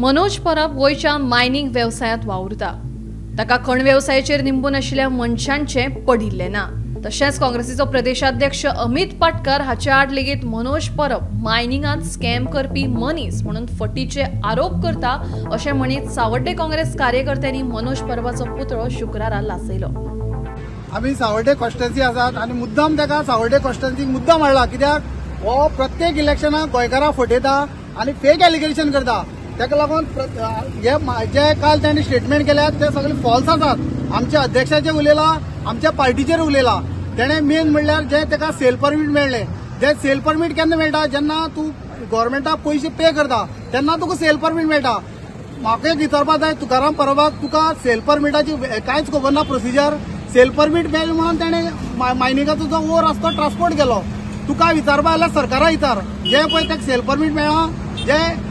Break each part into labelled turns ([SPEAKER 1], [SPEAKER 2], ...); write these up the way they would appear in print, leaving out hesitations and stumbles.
[SPEAKER 1] Manoj Parab गोयच्या mining व्यवसायात वावुरता। ताका खण व्यवसायाचेर निंबून आशिल्ल्या मनशांचे पडिल्ले ना। तशेंच काँग्रेसीचो प्रदेशाध्यक्ष अमित पाटकर हाच्या आड लेगीत मनोज परब मायनिंगात स्कॅम करपी मनीस म्हणून फटीचे आरोप करता अशें म्हणीत सावड्डे काँग्रेस कार्यकर्त्यांनी मनोज परबाचो पुतळो शुक्रारा लासयलो।
[SPEAKER 2] आम्ही सावड्डे कॉन्स्टिट्युएन्सी आसात आणि मुद्दाम ताका सावड्डे कॉन्स्टिट्युएन्सीक मुद्दाम हाडला, कित्याक हो प्रत्येक इलेक्शनाक गोंयकारां फटयता आणि फेक एलिगेशन करता। ताका लागून जे काल तांणी स्टेटमेंट केल्यात ते सगळे फॉल्स आसात। आमच्या अध्यक्षाचेर उलयला, आमच्या पार्टीचेर उलयला। तेणे मेन म्हणल्यार जे ताका सेल परमीट मेळ्ळे, जे सेल परमीट केन्ना मेळटा, जेन्ना तूं गव्हर्मेंटाक पयशे पे करता तेन्ना तुका सेल परमीट मेळटा। म्हाका एक विचारपाक जाय तुकाराम परबाक, तुका सेल परमिटाची कांयच खबर ना प्रोसिजर? सेल परमीट मेळ्ळे म्हणून ताणें मायनिंगाचो जो वो रस्तो ट्रान्सपोर्ट केलो। तुका विचारपा जाल्यार सरकारा विचार, जे पळय ताका सेल परमीट मेळ्ळा, जे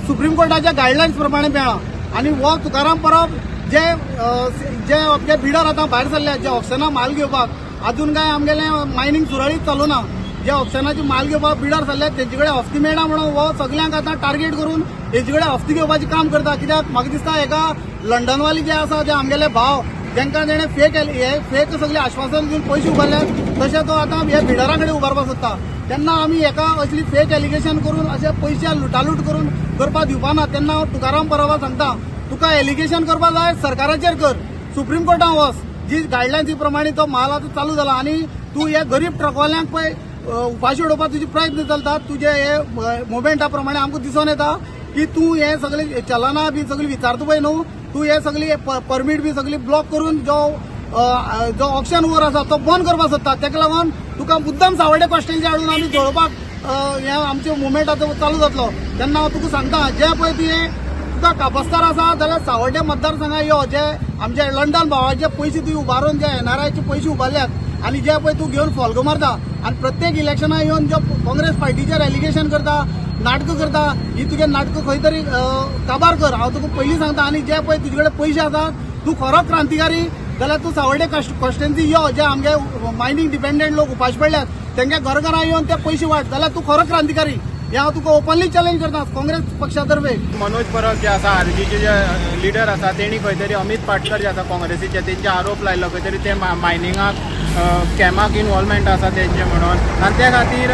[SPEAKER 2] सुप्रीम कोर्टाच्या गायडलायन्स प्रमाणे मेळ्ळा। आणि हो तुकाराम परब जे बिडर आतां भायर सरले, जे ऑप्शनाक माल घेवपाक, अजून काय आमगेले मायनिंग सुरळीत चालू ना। जे ऑप्शनाची माल घेवपाक बिडर सरले तेंचे कडेन हफ्ते मेळना म्हणून हो सगळ्यांक आतां टार्गेट करून तेंचे कडेन हफ्ते घेवपाचें काम करता। कित्याक म्हाका दिसता एका लंडनवाली जे आसा जे आमगेले भाव, जेंकां तेणें फेक सगळे आश्वासन दिवन पयशे उबारल्यात, तशें तो आतां हे बिडरा कडेन उबारपाक सोदता। तेन्ना आमी एका असली फेक एलिगेशन करून अशे पयशे लुटालूट करून करपाक दिवपाना। तेन्ना हांव तुकाराम परबाक सांगता, तुका एलिगेशन करपाक जाय सरकाराचेर कर, सुप्रीम कोर्टाक वच। जी गायडलायन्सी प्रमाणे तो माल आतां चालू जाला आणि तूं हे गरीब ट्रकवाल्यांक पळय उपाशी उडोवपाक तुजे प्रयत्न चलतात। तुजे हे मुवमेंटा प्रमाणे आमकां दिसून येता की तूं हे सगळे चलनां बी सगळी विचारता पळय न्हू, तूं हे सगळी परमीट बी सगळी ब्लॉक करून जो ऑप्शन वर आसा तो बंद करपाक सोदता। ताका लागून तुका मुद्दाम सावड्डे कॉन्स्टिट्युएन्सी हाडून आमी जोडपाक हे आमचे मुवमेंट आतां चालू जातलो। तेन्ना हांव तुका सांगता, जे पळय तुका कापस्तार आसा जाल्यार सावड्डे मतदारसंघात यो, जे आमचे लंडन भावाचे पयशे तुवें उबारून जे एनआरआयचे पयशे उबारल्यात आणि जे पळय तूं घेवन फॉल्गो मारता आणि प्रत्येक इलेक्शनाक येवन जो काँग्रेस पार्टीचेर एलिगेशन करता, नाटकां करता, ही तुगे नाटकां खंय तरी काबार कर। हांव तुका पयलीं सांगता, आणि जे पळय तुजे कडेन पयशे आसात, तूं खरो क्रांतिकारी जाल्यार तूं सावड्डे कॉन्स्टिट्युएन्सी यो, जे आमगे मायनिंग डिपेंडंट लोक उपाशी पडल्यात तेंगे घरां येवन ते पयशे वाट, जाल्यार तू खरो क्रांतिकारी। हे हांव तुका ओपनली चॅलेंज करता काँग्रेस पक्षातर्फे।
[SPEAKER 3] मनोज परब जे आसा आरजीचे जे लिडर आसा तेणी खंय तरी अमित पाटकर जे आसा काँग्रेसीचे तेंचे आरोप लायलो, खंय तरी ते मायनिंगाक स्कॅमाक इनवॉल्वमेंट आसा तेंचे म्हणून। आनी त्या खातीर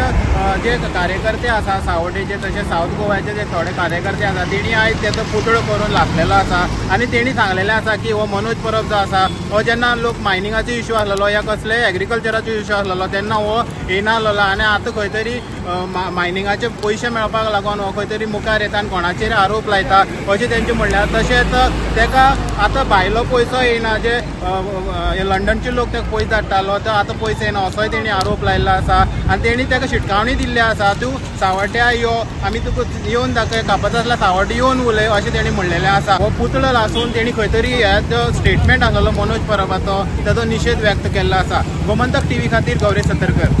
[SPEAKER 3] जे कार्यकर्ते आसा सावड्डेचे, तशेंच सावथ गोव्याचे जे थोडे कार्यकर्ते आसा तेणी आयज तेचो पुतळो करून लासलेलो आसा। आनी तेणी सांगलेलें आसा की हो मनोज परब जो आसा हो जेन्ना लोक मायनिंगाचो इश्यू आसलेलो या कसले एग्रीकल्चराचो इश्यू आसलेलो तेन्ना हो येनासलो, आनी आतां खंय तरी मायनिंगाचे पयशे मेळपाक लागून हो खंय तरी मुखार येता आनी कोणाचेर आरोप लायता अशें तेंचें म्हणल्यार। तशेंच तेका आतां भायलो पयसो येयना, जे लंडनचे लोक तेका पयस धाडटालो तो आतां पयसो येना असोय तेणी आरोप लायिल्लो आसा। आनी तेणी तेका शिटकावणी दिल्ली आसा, तूं सावड्ड्या यो, आमी तुका येवन दाखय, कापता आसल्यार सावड्डे येवन उलय अशें तेणी म्हणलेलें आसा। हो पुतळो लासून तेणी खंय तरी जो स्टेटमेंट आसलो मनोज परबाचो तेचो निशेध व्यक्त केल्लो आसा। गोमंतक टीव्ही खातीर गौरी सतरकर।